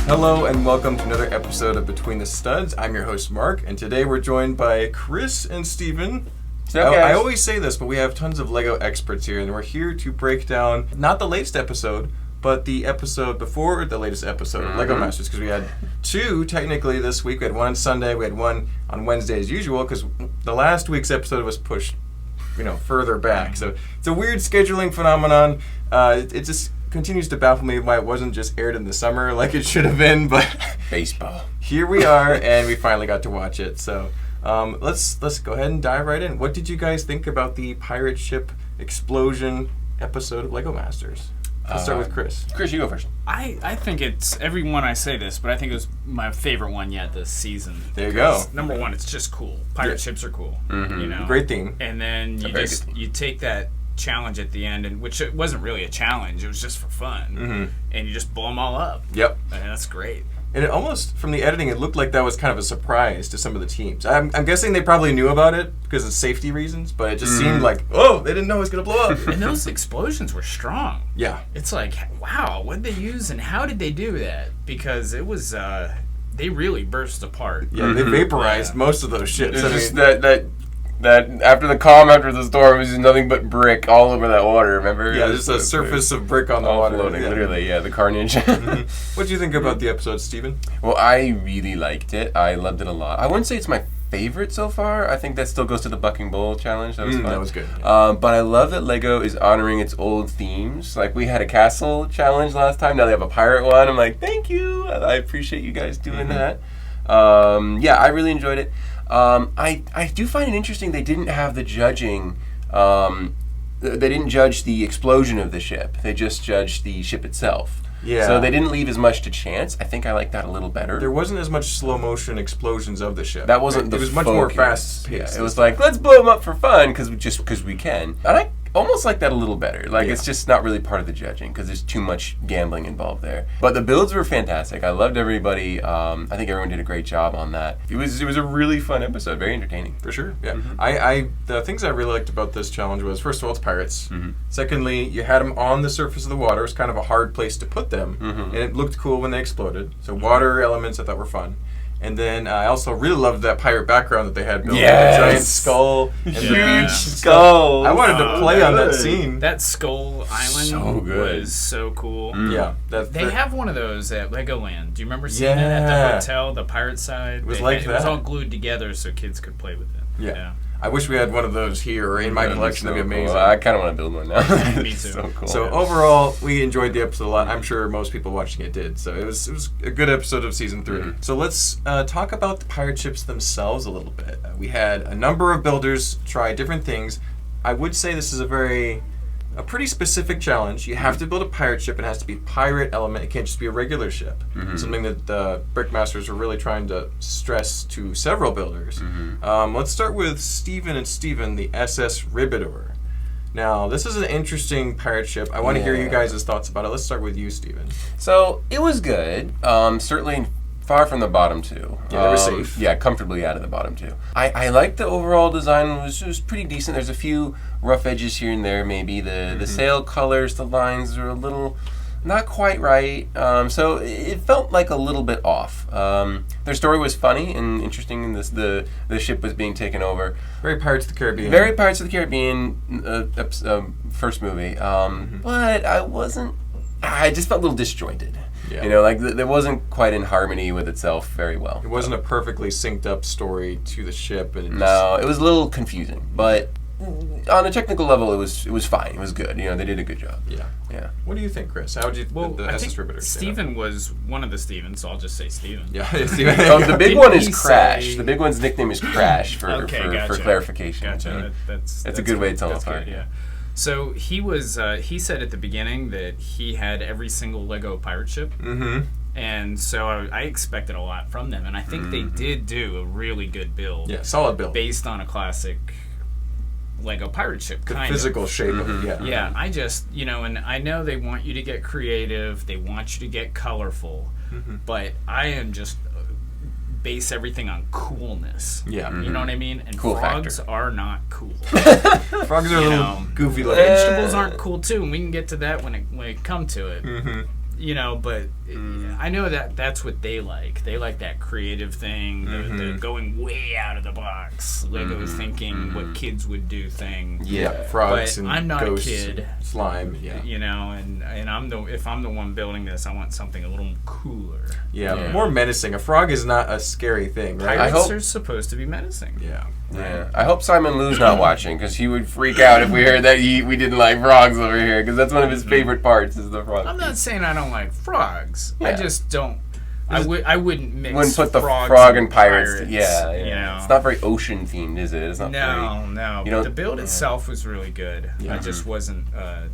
Hello and welcome to another episode of Between the Studs. I'm your host Mark, and today we're joined by Chris and Steven. I always say this, but we have tons of Lego experts here, and we're here to break down not the latest episode, but the episode before the latest episode of Lego Masters, because we had two technically this week. We had one on Sunday, we had one on Wednesday as usual, because the last week's episode was pushed, further back. So it's a weird scheduling phenomenon. It just continues to baffle me why it wasn't just aired in the summer like it should have been, but baseball. Here we are, and we finally got to watch it. So let's go ahead and dive right in. What did you guys think about the pirate ship explosion episode of Lego Masters? Let's start with Chris. Chris, you go first. I think it's, everyone I say this, but I think it was my favorite one yet this season. There you go. Number one, it's just cool. Pirate ships are cool. Mm-hmm. Great theme. And then you take that challenge at the end, and which it wasn't really a challenge, it was just for fun, and you just blow them all up. Yep. And that's great. And it almost, from the editing, it looked like that was kind of a surprise to some of the teams. I'm guessing they probably knew about it because of safety reasons, but it just seemed like, oh, they didn't know it was going to blow up. And those explosions were strong. Yeah. It's like, wow, what did they use and how did they do that? Because it was, they really burst apart. Yeah, they vaporized most of those ships. It's just that after the storm, it was just nothing but brick all over that water, remember? Yeah, just a surface of brick on the water. Floating, literally, the carnage. What do you think about the episode, Steven? Well, I really liked it. I loved it a lot. I wouldn't say it's my favorite so far. I think that still goes to the Bucking Bull challenge. That was fun. That was good. But I love that Lego is honoring its old themes. Like, we had a castle challenge last time. Now they have a pirate one. I'm like, thank you. I appreciate you guys doing that. I really enjoyed it. I do find it interesting they didn't have the judging. They didn't judge the explosion of the ship. They just judged the ship itself. Yeah. So they didn't leave as much to chance. I think I like that a little better. There wasn't as much slow motion explosions of the ship. That wasn't It was much more fast paced. Yeah, it was like, let's blow them up for fun because we can. And I almost like that a little better. Like, it's just not really part of the judging because there's too much gambling involved there. But the builds were fantastic. I loved everybody. I think everyone did a great job on that. It was a really fun episode. Very entertaining. For sure. Yeah. The things I really liked about this challenge was, first of all, it's pirates. Secondly, you had them on the surface of the water. It was kind of a hard place to put them, and it looked cool when they exploded. So water elements I thought were fun. And then I also really loved that pirate background that they had built. Yes! The giant skull. And the huge skull. I wanted to play on that scene. That Skull Island was so cool. Yeah. They have one of those at Legoland. Do you remember seeing it at the hotel, the pirate side? It was like that. It was all glued together so kids could play with it. Yeah. I wish we had one of those here or in my collection. That'd be amazing. Cool. I kind of want to build one now. Me too. So cool. So overall, we enjoyed the episode a lot. I'm sure most people watching it did. So it was a good episode of season 3. So let's talk about the pirate ships themselves a little bit. We had a number of builders try different things. I would say this is a pretty specific challenge. You have to build a pirate ship. It has to be pirate element. It can't just be a regular ship. Something that the Brickmasters were really trying to stress to several builders. Let's start with Steven and Steven, the SS Ribbidor. Now, this is an interesting pirate ship. I want to hear you guys' thoughts about it. Let's start with you, Steven. So, it was good. Certainly far from the bottom two. Yeah, they were safe. Yeah, comfortably out of the bottom two. I liked the overall design. It was pretty decent. There's a few rough edges here and there, maybe. The sail colors, the lines are a little not quite right. So it felt like a little bit off. Their story was funny and interesting, and the ship was being taken over. Very Pirates of the Caribbean. Very Pirates of the Caribbean first movie. But I just felt a little disjointed. Yeah. Like there wasn't quite in harmony with itself very well. It wasn't a perfectly synced up story to the ship. And it was a little confusing. But on a technical level, it was fine. It was good. They did a good job. Yeah. What do you think, Chris? How would you the I SS think Ribbidor? Steven was one of the Stevens, so I'll just say Steven. Yeah, Steven. The big one is he Crash. say- The big one's nickname is Crash for clarification. Gotcha. That's a good way to tell it apart. Yeah. So he said at the beginning that he had every single Lego pirate ship. And so I expected a lot from them. And I think they did do a really good build. Yeah, solid build. Based on a classic Lego pirate ship, the physical shape of it, Yeah, I just, and I know they want you to get creative. They want you to get colorful. But I am just base everything on coolness. Yeah. You know what I mean? And cool frogs factor. are not cool. Frogs are a little goofy looking. Vegetables aren't cool too, and we can get to that when it come to it. you know, but I know that that's what they like. They like that creative thing, the going way out of the box. Lego's thinking what kids would do thing. Yeah, frogs but and I'm not ghosts, a kid. slime. Yeah, You know, and if I'm the one building this, I want something a little cooler. yeah, more menacing. A frog is not a scary thing, right? Pirates are supposed to be menacing. Yeah. Yeah, I hope Simon Liu's not watching because he would freak out if we heard that we didn't like frogs over here because that's one of his favorite parts is the frog. I'm not saying I don't like frogs. I Yeah. just don't. I wouldn't mix. Wouldn't put the frogs frog and pirates. Yeah, You know? It's not very ocean themed, is it? It's not No. You But know- the build itself was really good. Yeah. I just wasn't, a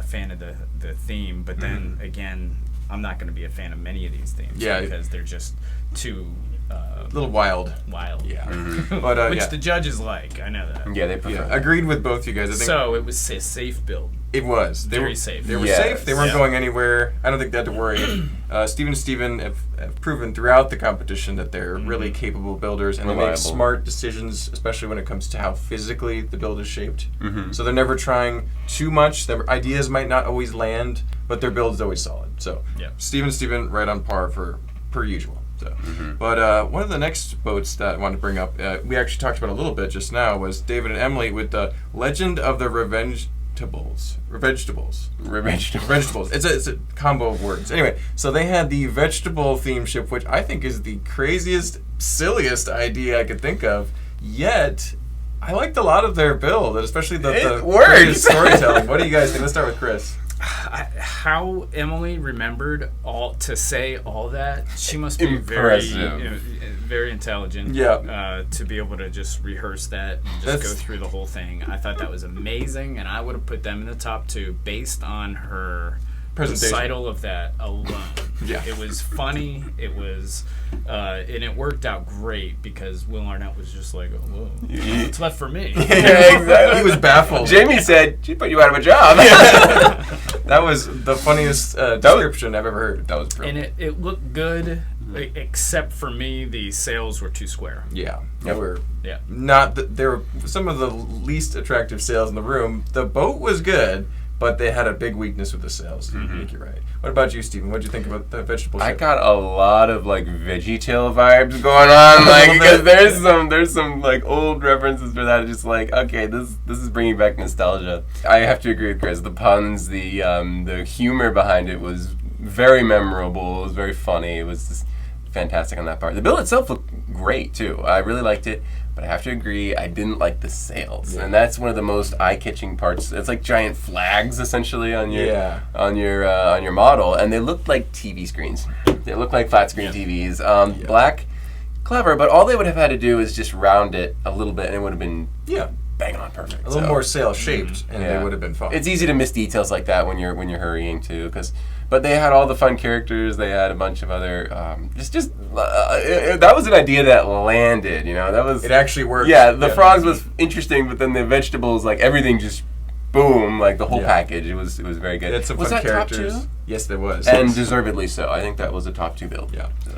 fan of the theme. But then again, I'm not going to be a fan of many of these themes. Yeah. Because they're just too A little wild. wild. Yeah. But Which yeah. the judges like. I know that. Yeah, they prefer. Yeah, agreed with both you guys. I think So it was a safe build. it was. They Very were safe. They were Yes. safe. They weren't Yeah. going anywhere. I don't think they had to worry. Steven have proven throughout the competition that they're really capable builders and they make Reliable. smart decisions, especially when it comes to how physically the build is shaped. So they're never trying too much. Their ideas might not always land, but their build is always solid. So Yeah. Steven, right on par per usual. So, but one of the next boats that I wanted to bring up, we actually talked about a little bit just now, was David and Emily with the Legend of the Revengetables. Vegetables. It's a combo of words. Anyway, so they had the vegetable theme ship, which I think is the craziest, silliest idea I could think of. Yet, I liked a lot of their build, and especially the It creative works. storytelling. What do you guys think? Let's start with Chris. How Emily remembered to say all that, she must be Impressive. very intelligent. Yeah. To be able to just rehearse that and just That's- go through the whole thing. I thought that was amazing, and I would have put them in the top 2 based on her Presentation. recital of that alone. Yeah. It was funny. It was, and it worked out great because Will Arnett was just like, oh, whoa, what's left for me? Yeah, exactly. He was baffled. Jamie said, she put you out of a job. That was the funniest description I've ever heard. That was brilliant. And it looked good, except for me, the sails were too square. Yeah, they were Yeah. not. They were some of the least attractive sails in the room. The boat was good, but they had a big weakness with the sails. I think you're right. What about you, Stephen? What did you think about the vegetable I ship? got a lot of like VeggieTale vibes going on, like because there's some like old references for that. Just like okay, this is bringing back nostalgia. I have to agree with Chris. The puns, the humor behind it was very memorable. It was very funny. It was just fantastic on that part. The build itself looked great too. I really liked it. But I have to agree, I didn't like the sails, and that's one of the most eye-catching parts. It's like giant flags essentially on your model, and they looked like TV screens. They looked like flat screen TVs. Black, clever, but all they would have had to do is just round it a little bit, and it would have been bang on perfect. A little more sail shaped, and they would have been fun. It's easy to miss details like that when you're hurrying too, but they had all the fun characters. They had a bunch of other that was an idea that landed. You know, that was It actually worked. Yeah, the frogs was interesting, but then the vegetables, like everything, just boom, like the whole package. It was very good. It had some was fun that characters. top 2? Yes, there was. And deservedly so. I think that was a top 2 build. Yeah. So.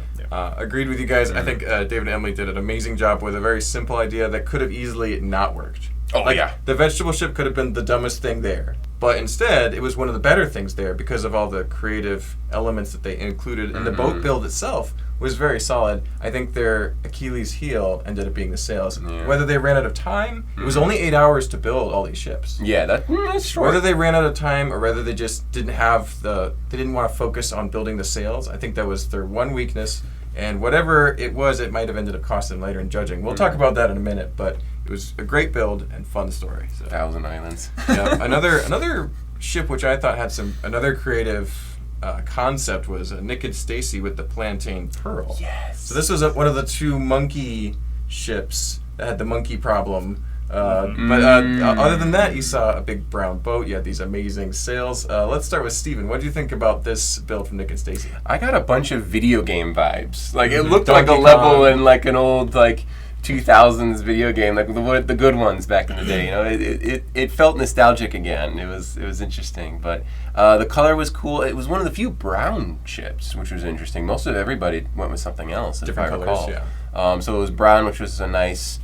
Agreed with you guys. I think David and Emily did an amazing job with a very simple idea that could have easily not worked. Oh, yeah. The vegetable ship could have been the dumbest thing there. But instead, it was one of the better things there because of all the creative elements that they included. And the boat build itself was very solid. I think their Achilles heel ended up being the sails. Yeah. Whether they ran out of time, it was only 8 hours to build all these ships. Yeah, that's short. Whether they ran out of time or whether they just didn't have they didn't want to focus on building the sails, I think that was their one weakness. And whatever it was, it might have ended up costing them later in judging. We'll talk about that in a minute, but it was a great build and fun story. So. Thousand Islands. Yeah. Another ship which I thought had another creative concept was Nick and Stacy with the Plantain Pearl. Yes. So this was one of the 2 monkey ships that had the monkey problem. But other than that, you saw a big brown boat. You had these amazing sails. Let's start with Steven. What do you think about this build from Nick and Stacy? I got a bunch of video game vibes. Like it looked Donkey like a level Kong. in like an old like 2000s video game, like the good ones back in the day. You know, it felt nostalgic again. It was interesting, but the color was cool. It was one of the few brown ships, which was interesting. Most of everybody went with something else, Different if I colors, recall. So it was brown, which was a nice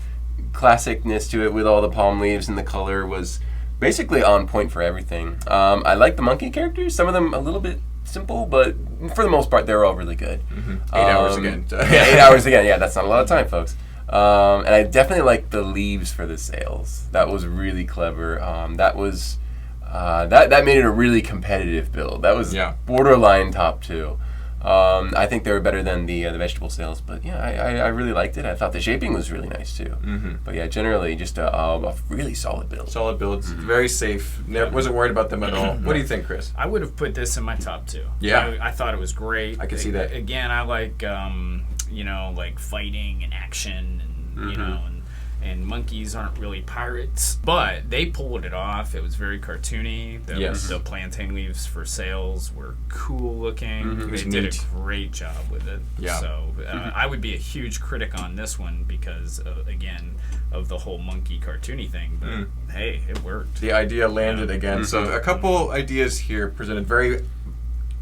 classicness to it with all the palm leaves, and the color was basically on point for everything. I like the monkey characters. Some of them a little bit simple, but for the most part, they were all really good. 8 hours again. Yeah, 8 hours again. Yeah, that's not a lot of time, folks. And I definitely liked the leaves for the sails. That was really clever. That made it a really competitive build. That was borderline top 2. I think they were better than the vegetable sails, but yeah, I really liked it. I thought the shaping was really nice too. But yeah, generally just a really solid build. Solid builds, very safe. Never, wasn't worried about them at all. What do you think, Chris? I would have put this in my top 2. Yeah, I thought it was great. I could see that. Again, I like like fighting and action, and and monkeys aren't really pirates, but they pulled it off. It was very cartoony. The plantain leaves for sails were cool looking. They did a great job with it. Yeah. So I would be a huge critic on this one because, again, of the whole monkey cartoony thing. But hey, it worked. The idea landed again. So a couple ideas here presented, very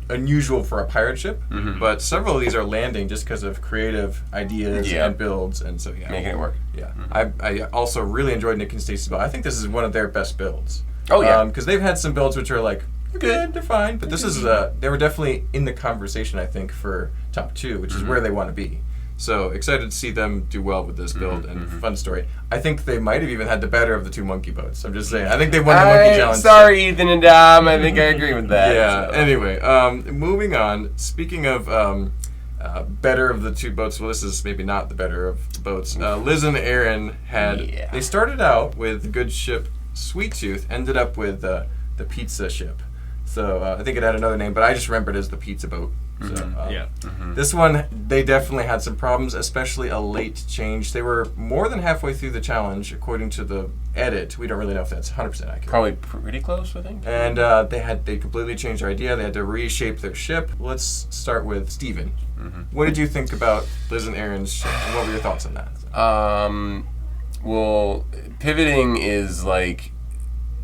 unusual for a pirate ship, but several of these are landing just because of creative ideas and builds, and so making it work. Yeah, I also really enjoyed Nick and Stacy's build. I think this is one of their best builds. Oh yeah, because they've had some builds which are like they're good, they're fine, but this is they were definitely in the conversation, I think, for top 2, which is where they want to be. So excited to see them do well with this build, and fun story. I think they might have even had the better of the 2 monkey boats. I'm just saying. I think they won the monkey challenge. Sorry, Ethan and Dom. I think I agree with that. Yeah. So. Anyway, moving on. Speaking of better of the 2 boats, well, this is maybe not the better of the boats. Liz and Aaron had. Yeah. They started out with the good ship Sweet Tooth, ended up with the pizza ship. So I think it had another name, but I just remember it as the pizza boat. So, this one, they definitely had some problems, especially a late change. They were more than halfway through the challenge, according to the edit. We don't really know if that's 100% accurate. Probably pretty close, I think. And they completely changed their idea. They had to reshape their ship. Let's start with Steven. What did you think about Liz and Aaron's ship, and what were your thoughts on that? Well, pivoting is like,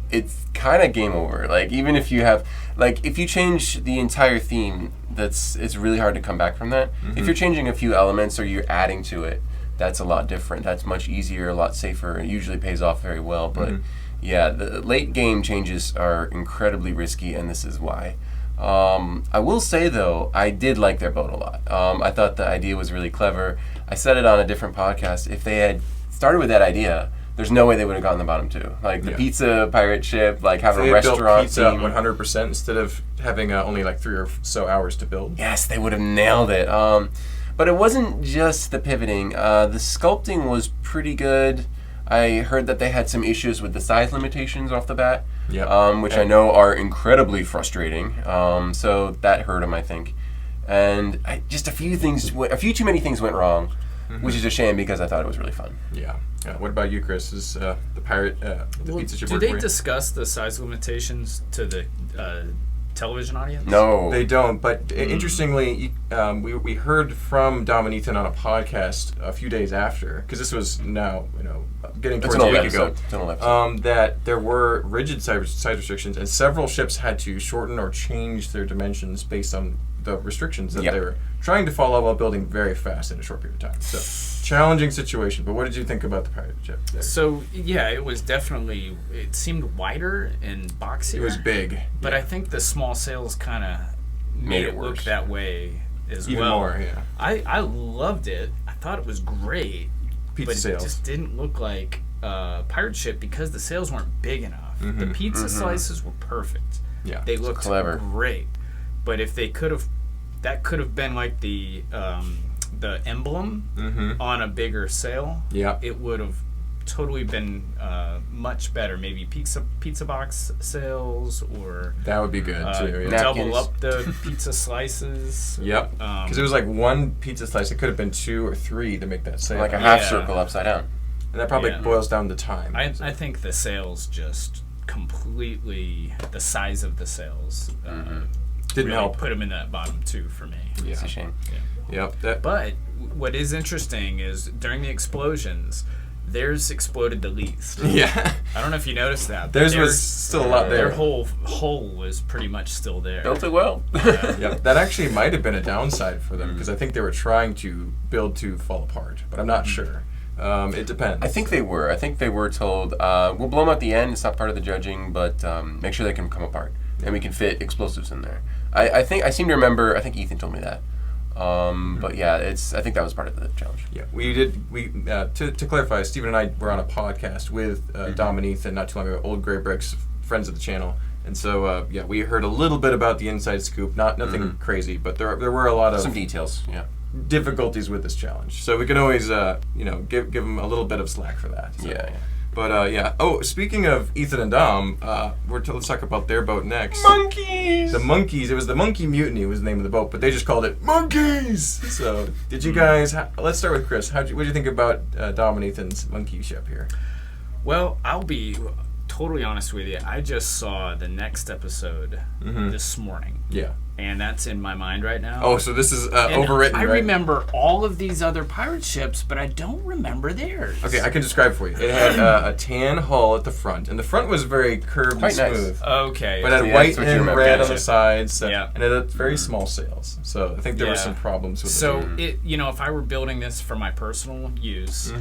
it's kind of game over. Like, even if you have, like, if you change the entire theme, it's really hard to come back from that. If you're changing a few elements or you're adding to it, that's a lot different. That's much easier, a lot safer. It usually pays off very well. But yeah, the late game changes are incredibly risky, and this is why. I will say, though, I did like their boat a lot. I thought the idea was really clever. I said it on a different podcast. If they had started with that idea, there's no way they would have gotten the bottom 2. Like the pizza pirate ship, like having a restaurant built pizza 100% instead of having only like 3 or so hours to build. Yes, they would have nailed it. But it wasn't just the pivoting. The sculpting was pretty good. I heard that they had some issues with the size limitations off the bat, which I know are incredibly frustrating. So that hurt them, I think. And just a few too many things went wrong, which is a shame because I thought it was really fun. Yeah. What about you, Chris? Is the pirate the pizza ship? Do they discuss the size limitations to the television audience? No, they don't. But interestingly, we heard from Dom and Ethan on a podcast a few days after, because this was now getting towards a week ago, that there were rigid size restrictions, and several ships had to shorten or change their dimensions based on the restrictions that they were trying to follow while building very fast in a short period of time. So challenging situation. But what did you think about the pirate ship there? So yeah, it was definitely, it seemed wider and boxier. It was big, but I think the small sails kind of made it look that way as even well. More, yeah. I loved it. I thought it was great. Pizza sails. It just didn't look like a pirate ship because the sails weren't big enough. The pizza slices were perfect. Yeah, they looked great. But if they could have, that could have been like the emblem on a bigger sail. Yeah, it would have totally been much better. Maybe pizza box sails, or that would be good too. Yeah. Double up the pizza slices. Yep, because it was like one pizza slice. It could have been 2 or 3 to make that sail. Like a half circle upside down. And that probably boils down to time. I think the sails just completely, the size of the sails didn't really help. Put them in that bottom 2 for me. Yeah. It's a shame. Yeah. Yep. But what is interesting is during the explosions, theirs exploded the least. Yeah. I don't know if you noticed that. Theirs was still a lot there. Their whole hole was pretty much still there. Built it well. Yeah. That actually might have been a downside for them because I think they were trying to build to fall apart, but I'm not sure. It depends. I think they were. told, we'll blow them at the end. It's not part of the judging, but make sure they can come apart. And we can fit explosives in there. I think I seem to remember. I think Ethan told me that. But yeah, I think that was part of the challenge. Yeah, we did. To clarify, Steven and I were on a podcast with Dom and Ethan not too long ago, Old Gray Bricks, friends of the channel, and so we heard a little bit about the inside scoop. Nothing crazy, but there were a lot of some details. Yeah. difficulties with this challenge. So we can always give them a little bit of slack for that. So. Yeah. But yeah. Oh, speaking of Ethan and Dom, let's talk about their boat next. Monkeys. The Monkeys. It was the Monkey Mutiny was the name of the boat, but they just called it Monkeys. So did you guys? Let's start with Chris. What did you think about Dom and Ethan's monkey ship here? Well, I'll be totally honest with you. I just saw the next episode this morning. Yeah. And that's in my mind right now. Oh, so this is overwritten, I right? remember all of these other pirate ships, but I don't remember theirs. Okay, I can describe for you. It had a tan hull at the front, and the front was very curved Quite and nice. smooth. Okay. But it had white and red on the sides, Yeah. and it had very small sails. So I think there were some problems with it. So if I were building this for my personal use,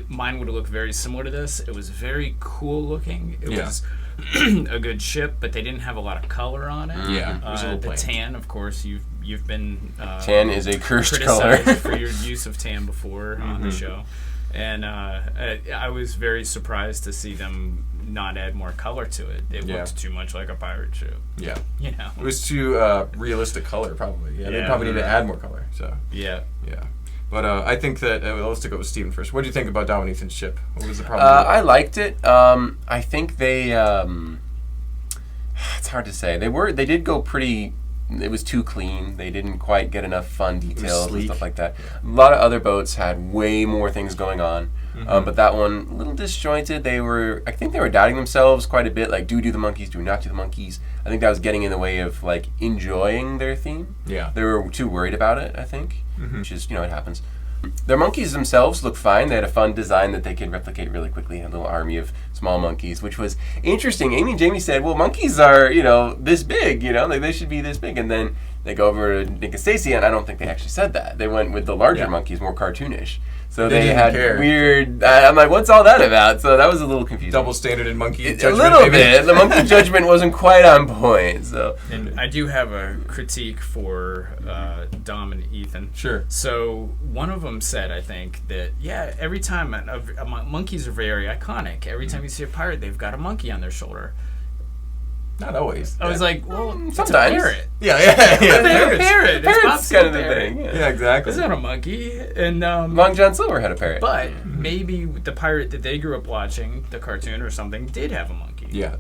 mine would look very similar to this. It was very cool looking. It was a good ship, but they didn't have a lot of color on it. Yeah, it was a little the plain. tan, of course, you've been Tan is a cursed color. criticized for your use of tan before on the show, and I was very surprised to see them not add more color to it. It looked too much like a pirate ship. Yeah. You know, It was too realistic color, probably. Yeah, they probably need to add more color. So yeah. But I think that let's take it with Steven first. What did you think about Dom and Ethan's ship? What was the problem? I liked it. I think they. It's hard to say. They did go pretty. It was too clean. They didn't quite get enough fun details and stuff like that. A lot of other boats had way more things going on, but that one a little disjointed. I think they were doubting themselves quite a bit. Like, do the monkeys? Do not do the monkeys? I think that was getting in the way of like enjoying their theme. Yeah, they were too worried about it. I think, which is it happens. Their monkeys themselves look fine. They had a fun design that they could replicate really quickly. A little army of small monkeys, which was interesting. Amy and Jamie said, well, monkeys are, this big, like they should be this big. And then they go over to Nick and Stacy, and I don't think they actually said that. They went with the larger monkeys, more cartoonish. So they had weird. I'm like, what's all that about? So that was a little confusing. Double standard in monkey judgment. A little bit. The monkey judgment wasn't quite on point. So. And I do have a critique for Dom and Ethan. Sure. So one of them said, I think, that every time monkeys are very iconic. Every time you see a pirate, they've got a monkey on their shoulder. Not always. I was like, well, sometimes. It's a parrot. Yeah. They're a parrot. Parrot's kind of the thing. Yeah, exactly. It's not a monkey. And Long John Silver had a parrot. But maybe the pirate that they grew up watching, the cartoon or something, did have a monkey. Yeah.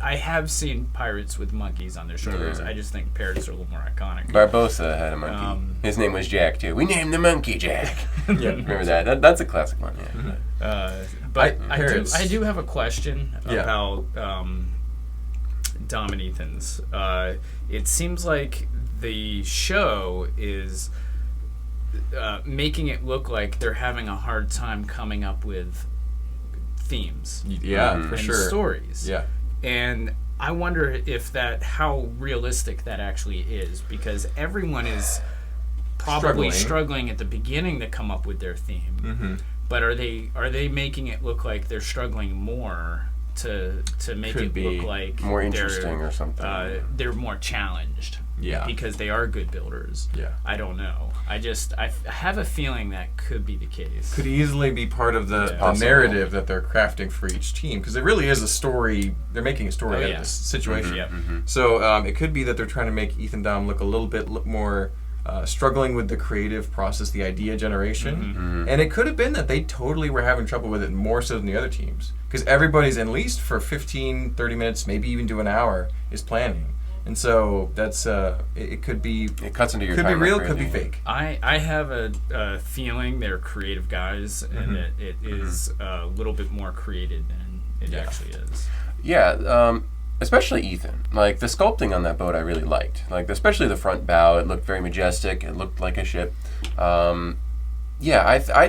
I have seen pirates with monkeys on their shoulders. I just think parrots are a little more iconic. Barbossa had a monkey. His name was Jack too. We named the monkey Jack. Remember that? That's a classic one. Yeah. But I do have a question about Dom and Ethan's. It seems like the show is making it look like they're having a hard time coming up with themes. Yeah, for and sure. Stories. Yeah. And I wonder how realistic that actually is, because everyone is probably struggling at the beginning to come up with their theme. But are they making it look like they're struggling more to make it look like more interesting or something? They're more challenged. Yeah. Because they are good builders. Yeah. I don't know. I have a feeling that could be the case. Could easily be part of the narrative that they're crafting for each team, because it really is a story. They're making a story out of this situation. So it could be that they're trying to make Ethan Dom look a little bit more struggling with the creative process, the idea generation. And it could have been that they totally were having trouble with it more so than the other teams, because everybody's at least for 15, 30 minutes, maybe even to an hour, is planning. And so that's it could be. It cuts into your could time. Be real, could be fake. I have a feeling they're creative guys, and that it is a little bit more created than it actually is. Yeah, especially Ethan. Like the sculpting on that boat, I really liked. Like especially the front bow, it looked very majestic. It looked like a ship. I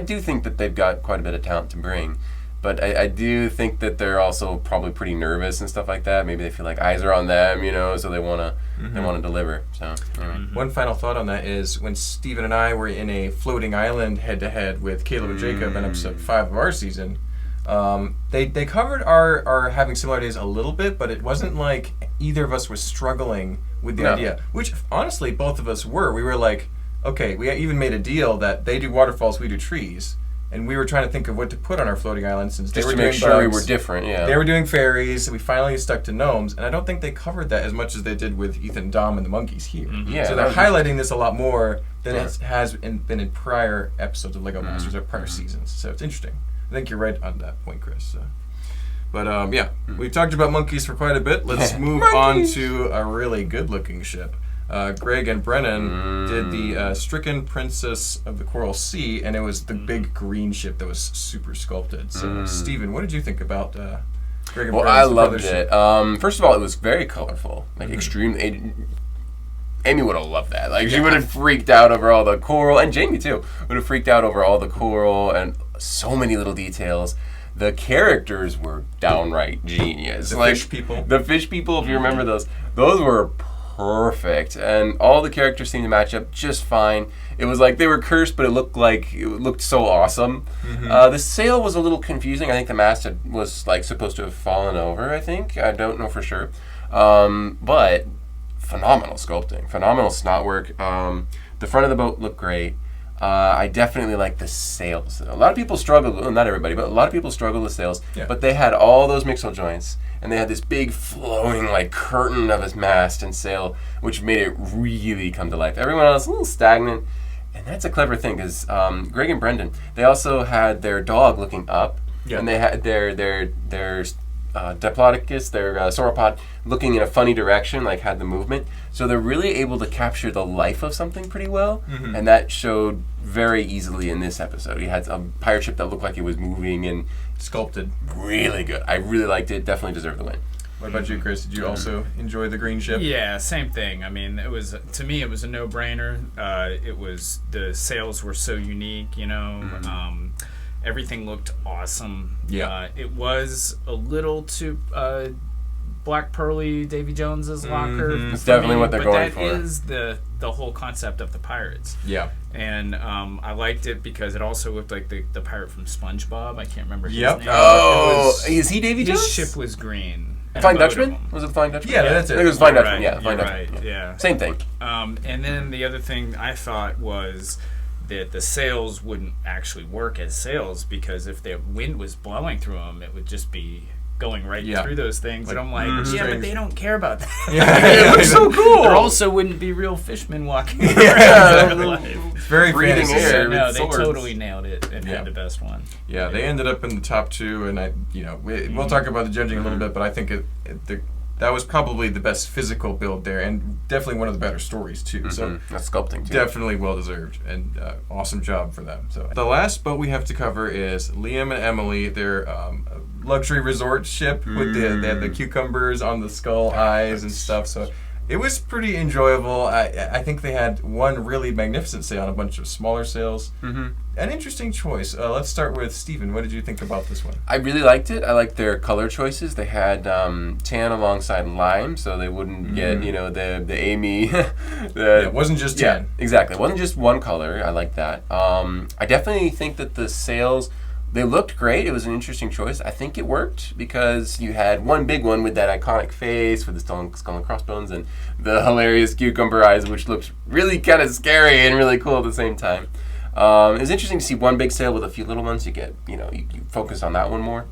do think that they've got quite a bit of talent to bring. But I do think that they're also probably pretty nervous and stuff like that. Maybe they feel like eyes are on them, so they want to deliver. So anyway. One final thought on that is when Steven and I were in a floating island head-to-head with Caleb and Jacob in episode 5 of our season, They covered our having similar ideas a little bit, but it wasn't like either of us was struggling with the idea. Which honestly, both of us were. We were like, okay, we even made a deal that they do waterfalls, we do trees. And we were trying to think of what to put on our floating island since they were doing bugs. Just to make sure we were different, yeah. They were doing fairies, and we finally stuck to gnomes, and I don't think they covered that as much as they did with Ethan and Dom and the monkeys here. Yeah, so they're highlighting this a lot more than it has been in prior episodes of LEGO Masters or prior seasons. So it's interesting. I think you're right on that point, Chris. But we've talked about monkeys for quite a bit. Let's move on to a really good-looking ship. Greg and Brennan did the Stricken Princess of the Coral Sea, and it was the big green ship that was super sculpted. So, Steven, what did you think about Greg and Brennan's I loved ship? it. First of all, it was very colorful, like extremely. Amy would have loved that. Like, she would have freaked out over all the coral, and Jamie too would have freaked out over all the coral and so many little details. The characters were downright genius. The like, fish people. The fish people, if you remember those were perfect, and all the characters seemed to match up just fine. It was like they were cursed, but it looked so awesome. The sail was a little confusing. I think the mast was like supposed to have fallen over. I don't know for sure, but phenomenal sculpting, phenomenal snot work. The front of the boat looked great. I definitely like the sails. A lot of people struggled, well, not everybody, but a lot of people struggled with sails. Yeah. But they had all those mixel joints, and they had this big flowing like curtain of his mast and sail, which made it really come to life. Everyone else a little stagnant, and that's a clever thing because Greg and Brendan, they also had their dog looking up, and they had their Diplodocus, their sauropod, looking in a funny direction, like had the movement. So they're really able to capture the life of something pretty well, and that showed very easily in this episode. He had a pirate ship that looked like it was moving and sculpted. Really good. I really liked it. Definitely deserved the win. What about you, Chris? Did you also enjoy the green ship? Yeah, same thing. I mean, to me, it was a no-brainer. The sails were so unique, you know. Everything looked awesome. Yeah. It was a little too Black Pearly Davy Jones's locker. It's definitely what they're going for. But that is the whole concept of the pirates. Yeah. And I liked it because it also looked like the pirate from SpongeBob. I can't remember his name. Oh, is he Davy Jones? His ship was green. Flying Dutchman? Was it the Flying Dutchman? Yeah, that's it. I think it was Flying You're Dutchman. right. Yeah, Flying You're Dutchman. right. Yeah. Same thing. And then the other thing I thought was that the sails wouldn't actually work as sails because if the wind was blowing through them, it would just be going right through those things. Like, and I'm like, but they don't care about that. Yeah, it looks so cool. There also wouldn't be real fishmen walking around. Very breathing fantasy. air. No, they totally nailed it and had the best one. Yeah, they ended up in the top two, and we'll talk about the judging a little bit, but I think that was probably the best physical build there, and definitely one of the better stories too. So that's sculpting too. Definitely well deserved, and awesome job for them. So the last boat we have to cover is Liam and Emily. Their luxury resort ship with they had the cucumbers on the skull eyes and stuff. So it was pretty enjoyable. I think they had one really magnificent sail and a bunch of smaller sails. An interesting choice. Let's start with Steven. What did you think about this one? I really liked it. I liked their color choices. They had tan alongside lime, so they wouldn't get the Amy. It wasn't just tan. Yeah, exactly. It wasn't just one color. I like that. I definitely think that the sails, they looked great. It was an interesting choice. I think it worked because you had one big one with that iconic face with the skull and crossbones and the hilarious cucumber eyes, which looked really kind of scary and really cool at the same time. It was interesting to see one big sail with a few little ones. You get, you focus on that one more.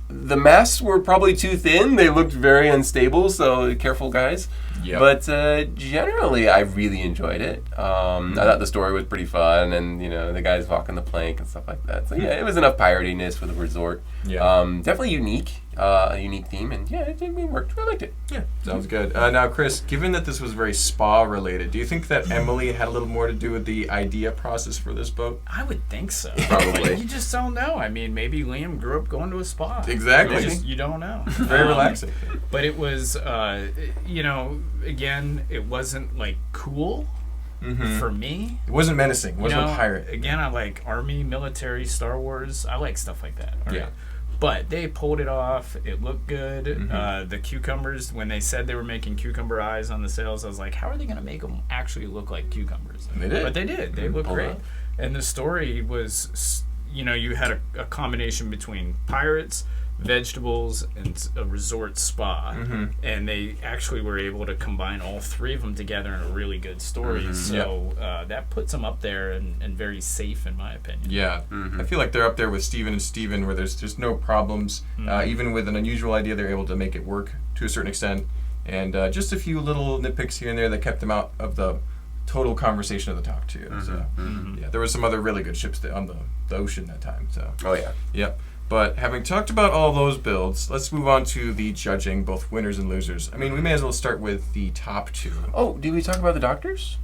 The masts were probably too thin. They looked very unstable, so careful, guys. Yep. But generally, I really enjoyed it. I thought the story was pretty fun, and the guys walking the plank and stuff like that. So yeah, it was enough piratiness for the resort. Yeah. Definitely unique, a unique theme, and yeah, it worked. I liked it. Yeah, sounds good. Now, Chris, given that this was very spa related, do you think that Emily had a little more to do with the idea process for this boat? I would think so. Probably. You just don't know. I mean, maybe Liam grew up going to a spa. Exactly. You don't know. Very relaxing. But it was, again, it wasn't like cool for me. It wasn't menacing. It wasn't a pirate. Again, I like Army, military, Star Wars. I like stuff like that. Right? Yeah. But they pulled it off. It looked good. The cucumbers, when they said they were making cucumber eyes on the sails, I was like, how are they going to make them actually look like cucumbers? And they did. But they did. They looked great. And the story was, you had a combination between pirates, vegetables, and a resort spa, and they actually were able to combine all three of them together in a really good story. So that puts them up there and very safe, in my opinion. Yeah, I feel like they're up there with Steven and Steven, where there's just no problems. Even with an unusual idea, they're able to make it work to a certain extent, and just a few little nitpicks here and there that kept them out of the total conversation of the top two. So yeah, there were some other really good ships on the ocean that time. So yep. But having talked about all those builds, let's move on to the judging, both winners and losers. I mean, we may as well start with the top two. Oh, did we talk about the doctors?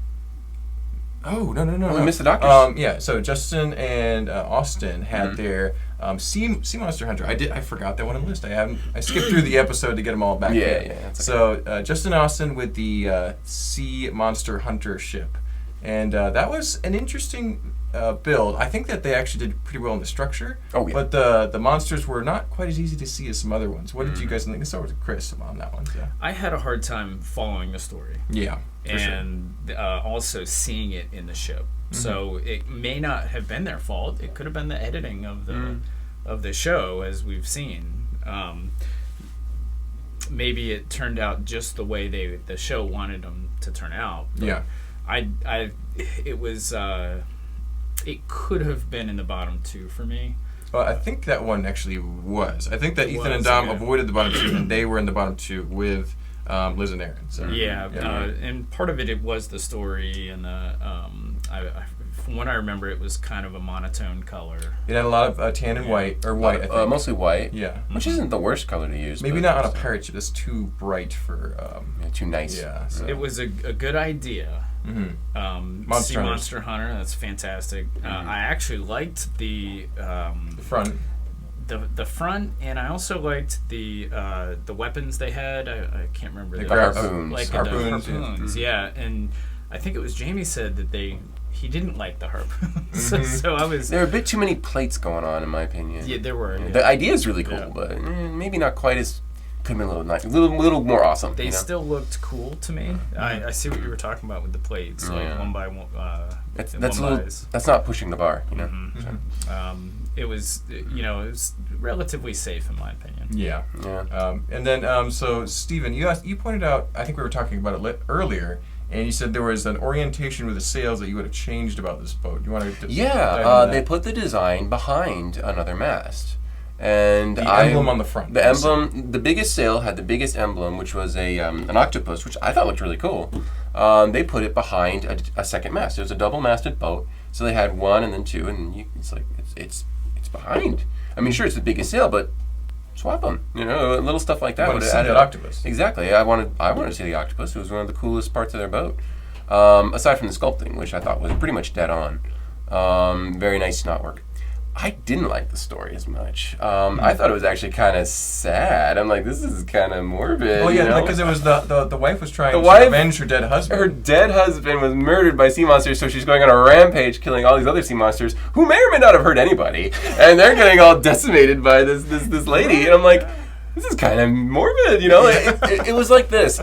Oh, no. We missed the doctors? Yeah, so Justin and Austin had their Sea Monster Hunter. I forgot that one on the list. I skipped through the episode to get them all back in. Yeah. That's okay. So Justin and Austin with the Sea Monster Hunter ship. And that was an interesting build. I think that they actually did pretty well in the structure. Oh, yeah. But the monsters were not quite as easy to see as some other ones. What did you guys think? Let's start with Chris on that one. So. I had a hard time following the story. Yeah, and also seeing it in the show. So it may not have been their fault. It could have been the editing of the show, as we've seen. Maybe it turned out just the way the show wanted them to turn out. But it could have been in the bottom two for me. Well, I think that one actually was. I think that Ethan and Dom avoided the bottom two, and they were in the bottom two with Liz and Aaron. So. And part of it was the story, and from what I remember, it was kind of a monotone color. It had a lot of tan and white, or white, I think. Mostly white. Yeah. Which isn't the worst color to use. Maybe not on a pirate ship. It's too bright for... too nice. Yeah. So. It was a good idea. Sea Monster Hunter, that's fantastic. I actually liked the front. The front, and I also liked the weapons they had. I can't remember. The harpoons. Like harpoons. Yeah, and I think it was Jamie said that he didn't like the harpoons. So I was. There were a bit too many plates going on, in my opinion. Yeah, there were. The idea is really cool, but maybe not quite as. Could have been a little nice, little more awesome. They still looked cool to me. I see what you were talking about with the plates, one by one. That's not pushing the bar, you know. It was, it was relatively safe in my opinion. Yeah. And then, so Steven, you pointed out, I think we were talking about it earlier, and you said there was an orientation with the sails that you would have changed about this boat. You want to? They put the design behind another mast. And the emblem on the front. The emblem, the biggest sail had the biggest emblem, which was an octopus, which I thought looked really cool. They put it behind a second mast. It was a double-masted boat, so they had one and then two, and it's behind. I mean, sure, it's the biggest sail, but swap them. Little stuff like that. You want to see that octopus. Exactly. I wanted to see the octopus. It was one of the coolest parts of their boat, aside from the sculpting, which I thought was pretty much dead on. Very nice knotwork. I didn't like the story as much. I thought it was actually kind of sad. I'm like, this is kind of morbid. Oh yeah, because it was the wife was trying to avenge her dead husband. Her dead husband was murdered by sea monsters, so she's going on a rampage, killing all these other sea monsters who may or may not have hurt anybody, and they're getting all decimated by this lady. And I'm like, this is kind of morbid, It was like this.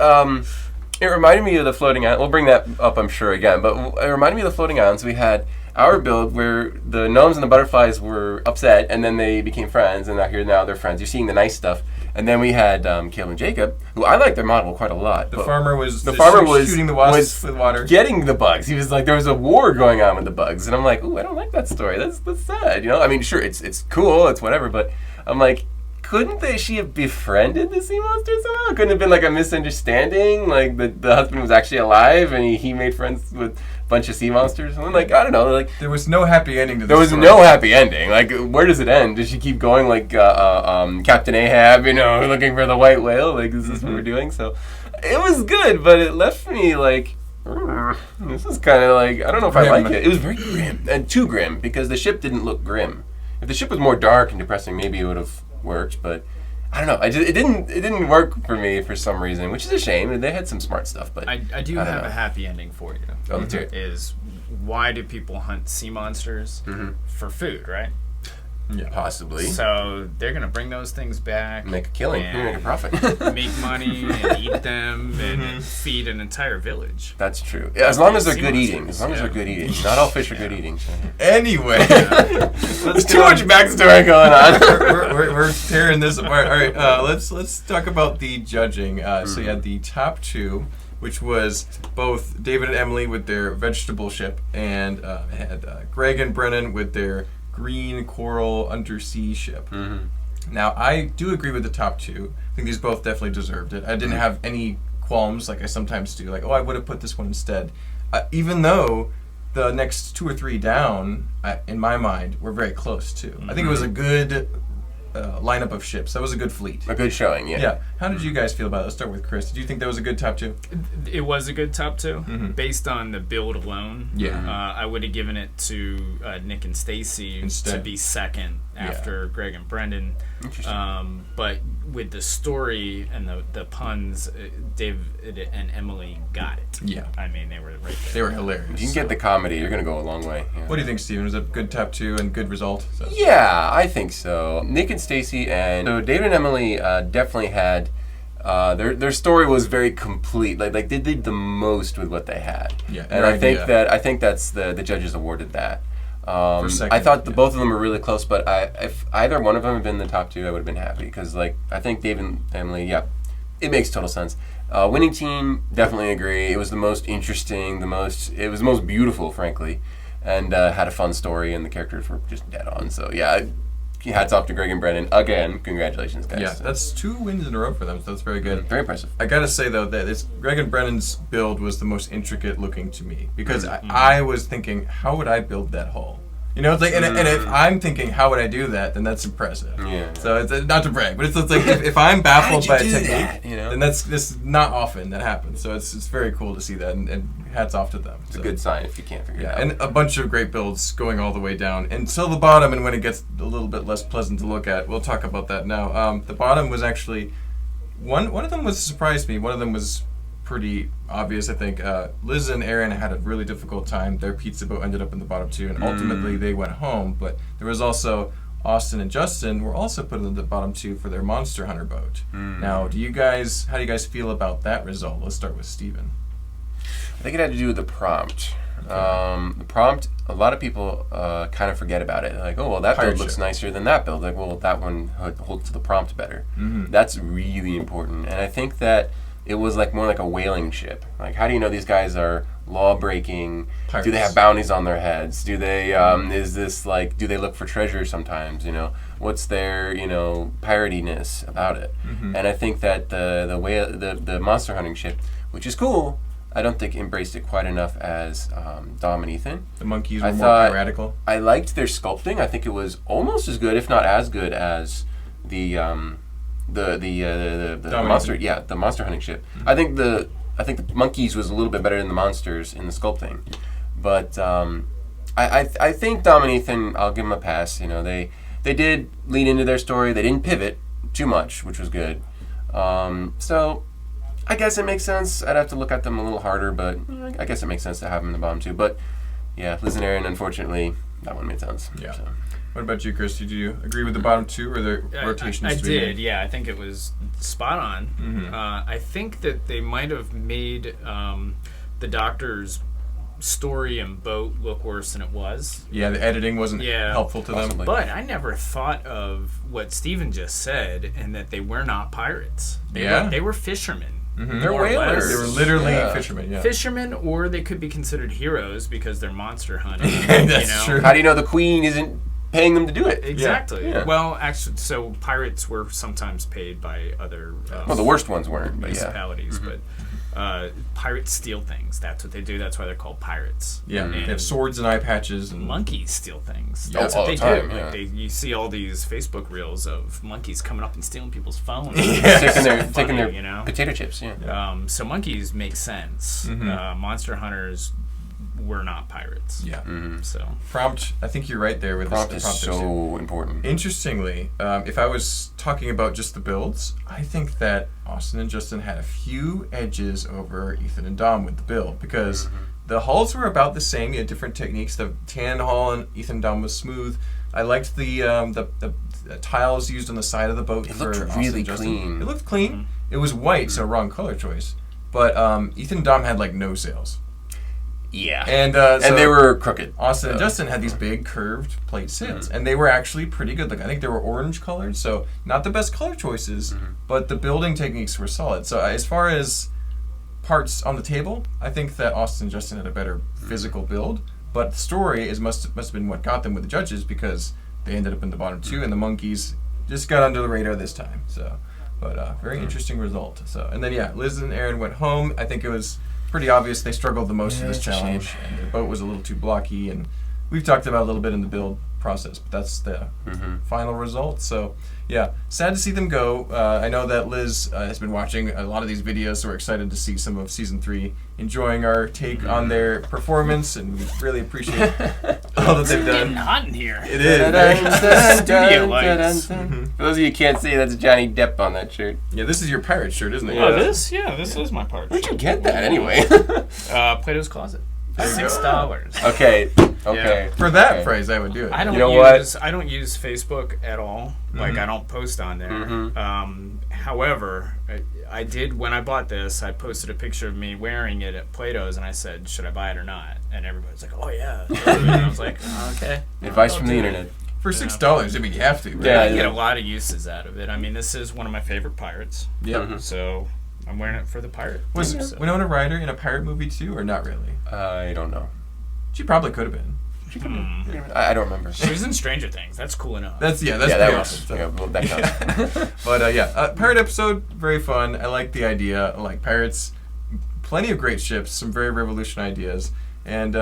It reminded me of the floating island. We'll bring that up, I'm sure, again. But it reminded me of the floating islands. We had our build where the gnomes and the butterflies were upset, and then they became friends, and now they're friends. You're seeing the nice stuff. And then we had Caleb and Jacob, who I like their model quite a lot. The farmer was shooting the wasps with water. Getting the bugs. He was like, there was a war going on with the bugs. And I'm like, ooh, I don't like that story. That's sad, I mean, sure, it's cool, it's whatever, but I'm like, couldn't she have befriended the sea monster somehow? Couldn't it have been like a misunderstanding? Like the husband was actually alive and he made friends with a bunch of sea monsters? I'm like, I don't know. Like there was no happy ending to this. There was no happy ending. Like, where does it end? Does she keep going like Captain Ahab, looking for the white whale? Like, is this what we're doing? So it was good, but it left me like, this is kind of like, I don't know if I like it. It was very grim, and too grim, because the ship didn't look grim. If the ship was more dark and depressing, maybe it would have worked, but I don't know. It didn't work for me for some reason, which is a shame. They had some smart stuff, but I do have a happy ending for you. Oh, let's hear it. Is why do people hunt sea monsters? For food, right? Yeah. Possibly. So they're gonna bring those things back, Make a killing. and Make a profit. make money and eat them and feed an entire village. That's true. Yeah, as long as they're Sea good monsters, eating. As long as yeah. they're good eating. Not all fish are good eating. So. Anyway, There's too much backstory going on. we're tearing this apart. All right, let's talk about the judging. So you had the top two, which was both David and Emily with their vegetable ship, and had Greg and Brennan with their green coral undersea ship. Now, I do agree with the top two. I think these both definitely deserved it. I didn't have any qualms like I sometimes do, like, oh, I would have put this one instead. Even though the next two or three down, in my mind, were very close too. I think it was a good lineup of ships. That was a good fleet. A good showing, yeah. Yeah. How did you guys feel about it? Let's start with Chris. Did you think that was a good top two? It was a good top two, based on the build alone. Yeah. I would have given it to Nick and Stacy Instead. to be second after Greg and Brendan. Interesting. But with the story and the puns, David and Emily got it. Yeah. I mean, they were right there. They were hilarious. If you can get the comedy, you're going to go a long way. Yeah. What do you think, Steven? Was it a good top two and good result? So. Yeah, I think so. Nick and Stacy and so David and Emily definitely had their story was very complete. Like they did the most with what they had. Yeah, and I think that's the judges awarded that. Second, I thought both of them were really close, but if either one of them had been in the top two, I would have been happy because I think David and Emily, it makes total sense. Winning team, definitely agree. It was the most interesting, it was the most beautiful, frankly, and had a fun story, and the characters were just dead on. So yeah, hats off to Greg and Brennan again. Congratulations, guys. Yeah, that's 2 wins in a row for them, so that's very good. Very impressive. I gotta say though that Greg and Brennan's build was the most intricate looking to me because I was thinking, how would I build that hull? You know, it's like, and if I'm thinking, how would I do that, then that's impressive. Yeah. So it's not to brag, but it's like if I'm baffled by a technique, that, you know? then that's not often that happens. So it's very cool to see that, and hats off to them. It's a good sign if you can't figure it out. And a bunch of great builds going all the way down until the bottom, and when it gets a little bit less pleasant to look at, we'll talk about that now. The bottom was actually one of them was surprised me. One of them was pretty obvious, I think. Liz and Aaron had a really difficult time. Their pizza boat ended up in the bottom two, and ultimately they went home. But there was also Austin and Justin were also put in the bottom two for their Monster Hunter boat. Now, how do you guys feel about that result? Let's start with Steven. I think it had to do with the prompt. The prompt, a lot of people kind of forget about it. Like, oh, well, that build looks nicer than that build. Like, well, that one holds to the prompt better. That's really important. And I think that it was more like a whaling ship. Like, how do you know these guys are law-breaking? Pirates. Do they have bounties on their heads? Do they, is this do they look for treasure sometimes, What's their, piratiness about it? And I think that the monster hunting ship, which is cool, I don't think embraced it quite enough as Dom and Ethan. The monkeys were more piratical. I liked their sculpting. I think it was almost as good, if not as good, as the monster. Yeah, the monster hunting ship. I think the monkeys was a little bit better than the monsters in the sculpting, but I think Dom and Ethan, I'll give them a pass. They did lead into their story. They didn't pivot too much, which was good. So I guess it makes sense. I'd have to look at them a little harder, but I guess it makes sense to have them in the bottom two. But yeah, Liz and Aaron, unfortunately, that one made sense. Yeah. So. What about you, Chris? Did you agree with the bottom two or the rotations? I did, yeah. I think it was spot on. I think that they might have made the Doctor's story and boat look worse than it was. Yeah, the editing wasn't helpful to them. But I never thought of what Steven just said, and that they were not pirates. They were fishermen. They're whalers. They were literally fishermen, yeah. Fishermen, or they could be considered heroes because they're monster hunting. That's true. How do you know the Queen isn't paying them to do it? Exactly. Yeah. Well, actually, so pirates were sometimes paid by other the worst ones weren't, but municipalities, but pirates steal things. That's what they do. That's why they're called pirates. Yeah, they have swords and eye patches. And monkeys steal things. Yeah, That's what they time, do. yeah. You see all these Facebook reels of monkeys coming up and stealing people's phones. taking their you know? potato chips. Yeah. So monkeys make sense. Monster hunters were not pirates. Yeah. So prompt. I think you're right there with Prompt the is prompt so important. Interestingly, if I was talking about just the builds, I think that Austin and Justin had a few edges over Ethan and Dom with the build because the hulls were about the same. You had different techniques. The tan hull and Ethan and Dom was smooth. I liked the tiles used on the side of the boat. It for looked Austin really and Justin. clean. It looked clean. It was white, so wrong color choice. But Ethan and Dom had like no sails. Yeah. And And they were crooked. Austin and Justin had these big curved plate sails, and they were actually pretty good. Like I think they were orange colored, so not the best color choices, but the building techniques were solid. So as far as parts on the table, I think that Austin and Justin had a better physical build, but the story must have been what got them with the judges because they ended up in the bottom two, and the monkeys just got under the radar this time. So, but very interesting result. So, and then Liz and Aaron went home. I think it was pretty obvious they struggled the most with this challenge, and their boat was a little too blocky, and we've talked about it a little bit in the build process, but that's the final result. So sad to see them go. I know that Liz has been watching a lot of these videos, so we're excited to see some of season 3, enjoying our take on their performance, and we really appreciate all that they've It's getting done. hot in here. It is. Studio lights. For those of you who can't see, that's Johnny Depp on that shirt. Yeah, this is your pirate shirt, isn't it? Oh, this? Yeah, this is my part. Where'd you get that anyway? Plato's Closet. There you go. $6. Okay. For that price, I would do it. I don't You know what? I don't use Facebook at all. Like I don't post on there. However, I did when I bought this. I posted a picture of me wearing it at Plato's, and I said, "Should I buy it or not?" And everybody's like, "Oh yeah." And I was like, oh, "Okay." Advice I'll from the do it. internet. For $6, I mean, you have to. Right? Yeah, I get a lot of uses out of it. I mean, this is one of my favorite pirates. Yeah. So I'm wearing it for the pirate. Was so. Winona Ryder in a pirate movie too, or not really? I don't know. She probably could have been. I don't remember. She was in Stranger Things. That's cool enough. That's that pretty was. awesome. Yeah, well, that counts. But pirate episode, very fun. I like the idea. I like pirates, plenty of great ships, some very revolutionary ideas. And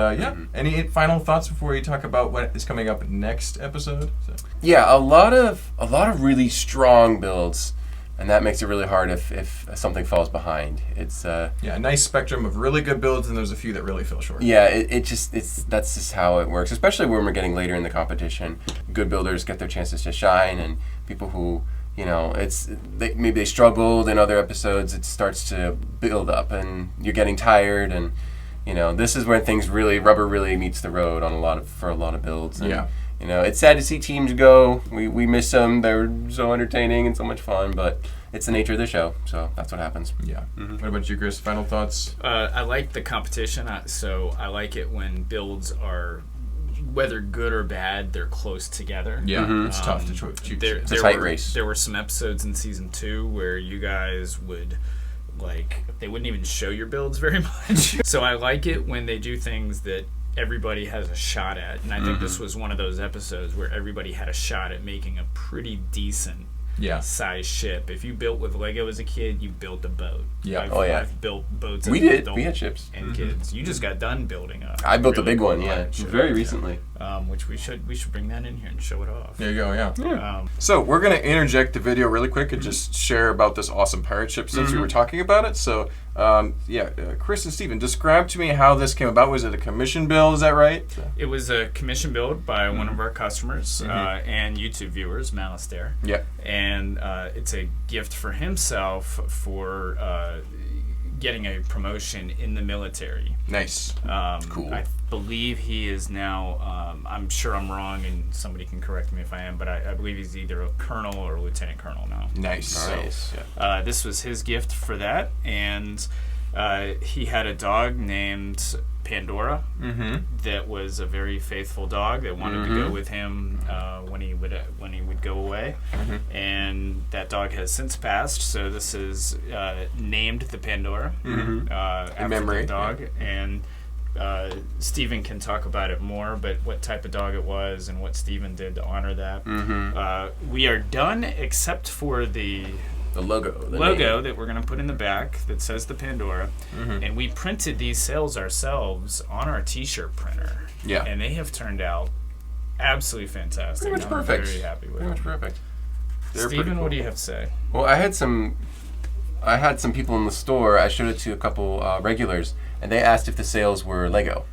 any final thoughts before we talk about what is coming up next episode? So. Yeah, a lot of really strong builds, and that makes it really hard if something falls behind. It's a nice spectrum of really good builds, and there's a few that really fell short. Yeah, that's just how it works, especially when we're getting later in the competition. Good builders get their chances to shine, and people who maybe they struggled in other episodes, it starts to build up, and you're getting tired, and this is where rubber really meets the road for a lot of builds. And, it's sad to see teams go. We miss them. They're so entertaining and so much fun, but it's the nature of the show, so that's what happens. Yeah. What about you, Chris? Final thoughts? I like the competition, so I like it when builds are, whether good or bad, they're close together. Yeah, it's tough to choose. It's a tight race. There were some episodes in season 2 where you guys would, they wouldn't even show your builds very much. So I like it when they do things that everybody has a shot at, and I think this was one of those episodes where everybody had a shot at making a pretty decent size ship. If you built with Lego as a kid, you built a boat. Yeah. I've built boats. We did. We had ships and kids. You just got done building a. I built really a big cool one. Yeah, pirate ship. very recently. Which we should bring that in here and show it off. There you go. Yeah. So we're gonna interject the video really quick and just share about this awesome pirate ship since we were talking about it. So Chris and Steven, describe to me how this came about. Was it a commission build? Is that right? It was a commission build by one of our customers and YouTube viewers, Malistair. Yeah. And it's a gift for himself for getting a promotion in the military. Nice. Cool. I believe he is now, I'm sure I'm wrong and somebody can correct me if I am, but I believe he's either a colonel or a lieutenant colonel now. Nice. So, this was his gift for that, and he had a dog named Pandora that was a very faithful dog that wanted to go with him when he would go away, and that dog has since passed. So this is named the Pandora after memory. the dog, and Steven can talk about it more, but what type of dog it was and what Steven did to honor that. We are done except for the logo. The logo name. that we're going to put in the back that says the Pandora. And we printed these sails ourselves on our t-shirt printer. Yeah. And they have turned out absolutely fantastic. Pretty much I'm perfect. very happy with Pretty much them. perfect. Steven, what do you have to say? Well, I had some people in the store. I showed it to a couple regulars, and they asked if the sails were Lego.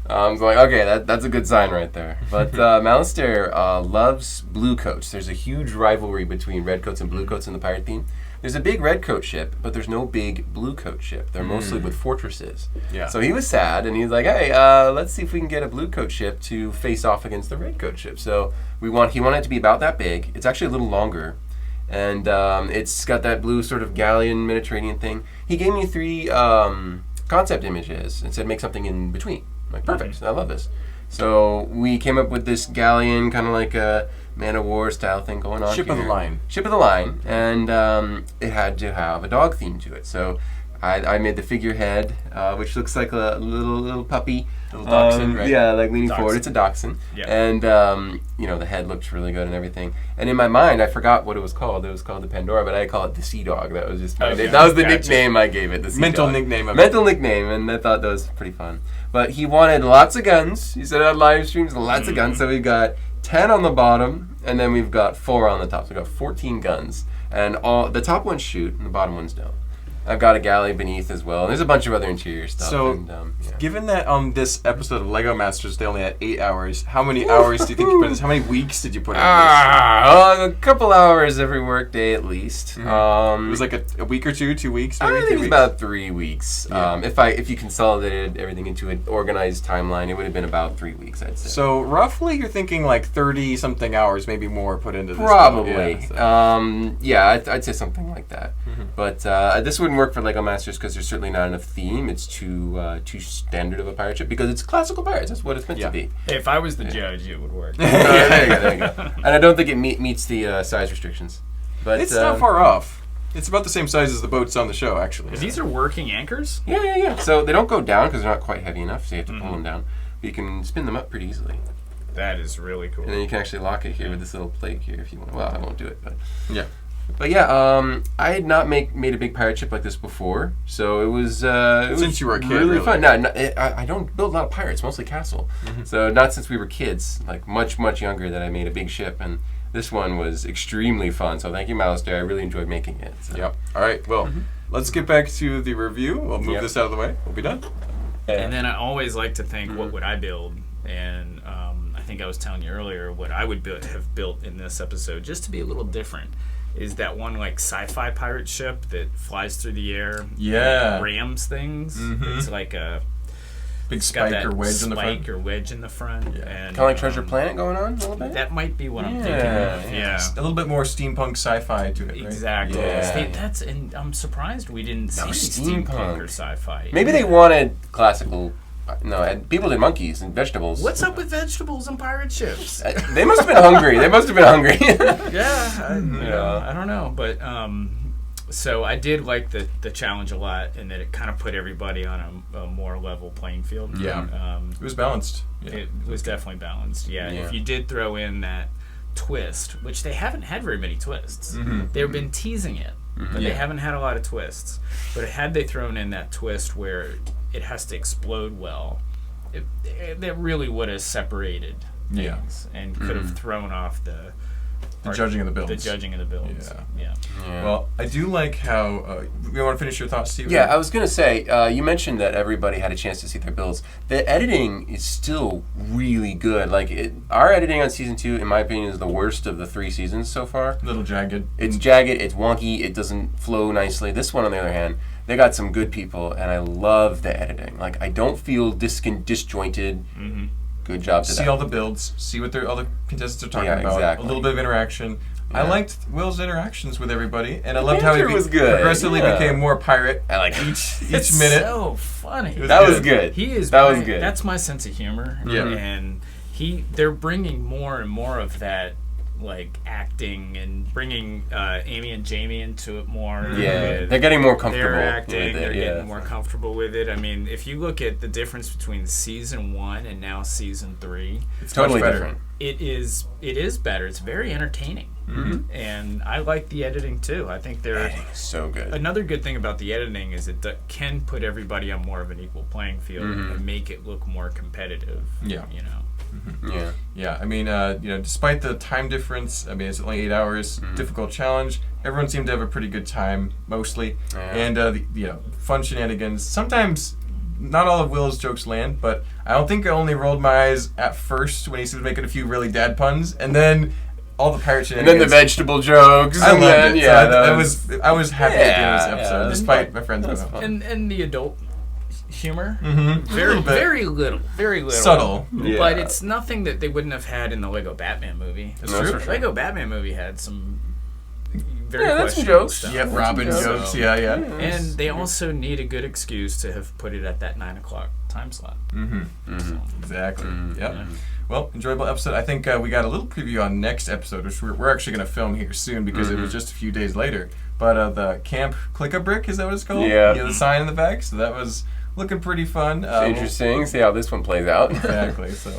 So like, okay, that's a good sign right there. But Malistaire loves blue coats. There's a huge rivalry between red coats and blue coats in the pirate theme. There's a big red coat ship, but there's no big blue coat ship. They're mostly with fortresses. Yeah. So he was sad, and he's like, hey, let's see if we can get a blue coat ship to face off against the red coat ship. So he wanted it to be about that big. It's actually a little longer. And it's got that blue sort of galleon Mediterranean thing. He gave me 3 concept images and said make something in between. I'm like, perfect. I love this. So we came up with this galleon, kind of like a Man of War style thing going on. Ship of the line. Ship of the line. And it had to have a dog theme to it. So I made the figurehead, which looks like a little puppy. Little dachshund, right? Yeah, like leaning Dachshund. forward. It's a dachshund. Yeah. And, the head looked really good and everything. And in my mind, I forgot what it was called. It was called the Pandora, but I call it the Sea Dog. That was just my name. That was the nickname I gave it, the Sea Mental Dog. nickname of Mental nickname, and I thought that was pretty fun. But he wanted lots of guns. He said on live streams, lots of guns. So we've got 10 on the bottom, and then we've got 4 on the top. So we've got 14 guns. And all the top ones shoot, and the bottom ones don't. I've got a galley beneath as well. And there's a bunch of other interior stuff. So, and, given that on this episode of Lego Masters they only had 8 hours, how many hours do you think you put in this? How many weeks did you put in a couple hours every work day at least. this? It was like a week or 2 weeks, maybe I 3 think it's weeks? about 3 weeks. Yeah. If you consolidated everything into an organized timeline, it would have been about 3 weeks, I'd say. So roughly you're thinking like 30-something hours, maybe more put into this. Probably. Yeah, I'd say something like that. But this wouldn't work for Lego Masters because there's certainly not enough theme. It's too standard of a pirate ship because it's classical pirates. That's what it's meant to be. Hey, if I was the judge, it would work. There you go. And I don't think it meets the size restrictions. But it's not far off. It's about the same size as the boats on the show, actually. These are working anchors? Yeah. So they don't go down because they're not quite heavy enough, so you have to pull them down. But you can spin them up pretty easily. That is really cool. And then you can actually lock it here with this little plate here if you want. Well, I won't do it, but... Yeah. But yeah, I had not made a big pirate ship like this before, so it was Since you were a kid, really really. fun. No, I don't build a lot of pirates, mostly castle. So not since we were kids, like much younger, that I made a big ship, and this one was extremely fun. So thank you, Malistaire. I really enjoyed making it. So. Yep. All right. Well, let's get back to the review. We'll move this out of the way. We'll be done. And then I always like to think, what would I build? And I think I was telling you earlier, what I would have built in this episode, just to be a little different, is that one like sci-fi pirate ship that flies through the air, Yeah. rams things. It's like a Big it's got spike that or wedge in the front. spike or wedge in the front. Yeah. And, Kind of like Treasure Planet going on a little bit? That might be what I'm thinking Yeah. of. Yeah. A little bit more steampunk sci-fi to it, right? Exactly. Yeah. And I'm surprised we didn't see No, steampunk steampunk. or sci-fi. Maybe they wanted classical... No, and people did monkeys and vegetables. What's up with vegetables and pirate ships? They must have been hungry. Yeah, I don't know, but so I did like the challenge a lot, and that it kind of put everybody on a more level playing field. Yeah. It was balanced. Yeah. It was definitely balanced. Yeah, Yeah. if you did throw in that twist, which they haven't had very many twists, they've been teasing it, but they haven't had a lot of twists. But had they thrown in that twist where it has to explode well, that really would have seperated things and could have thrown off the judging of the builds. The judging of the builds. Yeah. Yeah. Well, I do like how... you want to finish your thoughts, Steve? Yeah, I was going to say, you mentioned that everybody had a chance to see their builds. The editing is still really good. Like, our editing on Season 2, in my opinion, is the worst of the 3 seasons so far. A little jagged. It's jagged, it's wonky, it doesn't flow nicely. This one, on the other hand, they got some good people, and I love the editing. Like, I don't feel disjointed. Good job to See that. all the builds. See what all the contestants are talking Yeah, about. exactly. A little bit of interaction. I Yeah. liked Will's interactions with everybody, and I loved how he banter was good, progressively yeah. became more pirate I like each It's minute. so funny. That was good. He is. That was good. That's my sense of humor. Yeah. And they're bringing more and more of that, like acting, and bringing Amy and Jamie into it more. Yeah, with they're getting more comfortable They're acting. with it. They're yeah. getting more comfortable with it. I mean, if you look at the difference between Season 1 and now Season 3, It's Totally much better. different. it is better. It's very entertaining. And I like the editing too. I think they're So good. another good thing about the editing is it can put everybody on more of an equal playing field and make it look more competitive. Yeah. You know. Yeah. Yeah, I mean, despite the time difference, I mean, it's only 8 hours, difficult challenge. Everyone seemed to have a pretty good time, mostly. Yeah. And, fun shenanigans. Sometimes not all of Will's jokes land, but I don't think I only rolled my eyes at first when he was making a few really dad puns, and then all the pirate shenanigans. And then the vegetable jokes. I and loved then, it. Yeah, So I was happy at the end of this episode, despite my friends going home. And the adult humor, Very very little, subtle. Yeah. but it's nothing that they wouldn't have had in the Lego Batman movie. That's No, true. for The sure. Lego Batman movie had some very that's some questionable jokes. stuff. Yep, Robin So- jokes. Yeah. And they also need a good excuse to have put it at that 9 o'clock time slot. Exactly. Yep. Yeah. Well, enjoyable episode. I think we got a little preview on next episode, which we're actually going to film here soon because it was just a few days later. But the Camp Click-a-Brick, is that what it's called? Yeah. The sign in the back. So that was looking pretty fun. Interesting. See how this one plays out. Exactly. So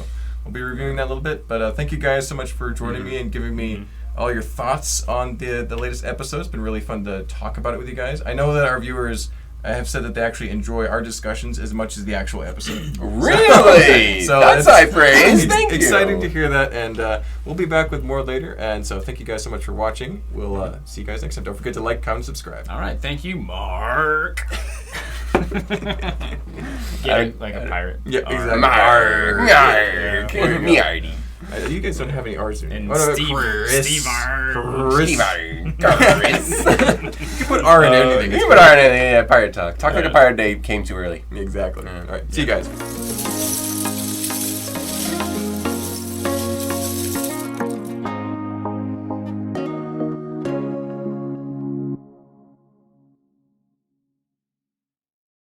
we'll be reviewing that a little bit. But thank you guys so much for joining me and giving me all your thoughts on the latest episode. It's been really fun to talk about it with you guys. I know that our viewers have said that they actually enjoy our discussions as much as the actual episode. Really? So That's it's- high praise. It's Thank you. exciting to hear that, and we'll be back with more later. And so thank you guys so much for watching. We'll see you guys next time. Don't forget to like, comment, subscribe. All right, thank you, Mark. Get it like a pirate. Yeah, All right. exactly. Mark. There you go. Me already. You guys don't have any R's in it. And What about Steve R. Chris? Steve Arden. You can put R in anything. You put R in anything. Yeah, pirate talk. Talk like a pirate day came too early. Exactly. All right. See you guys.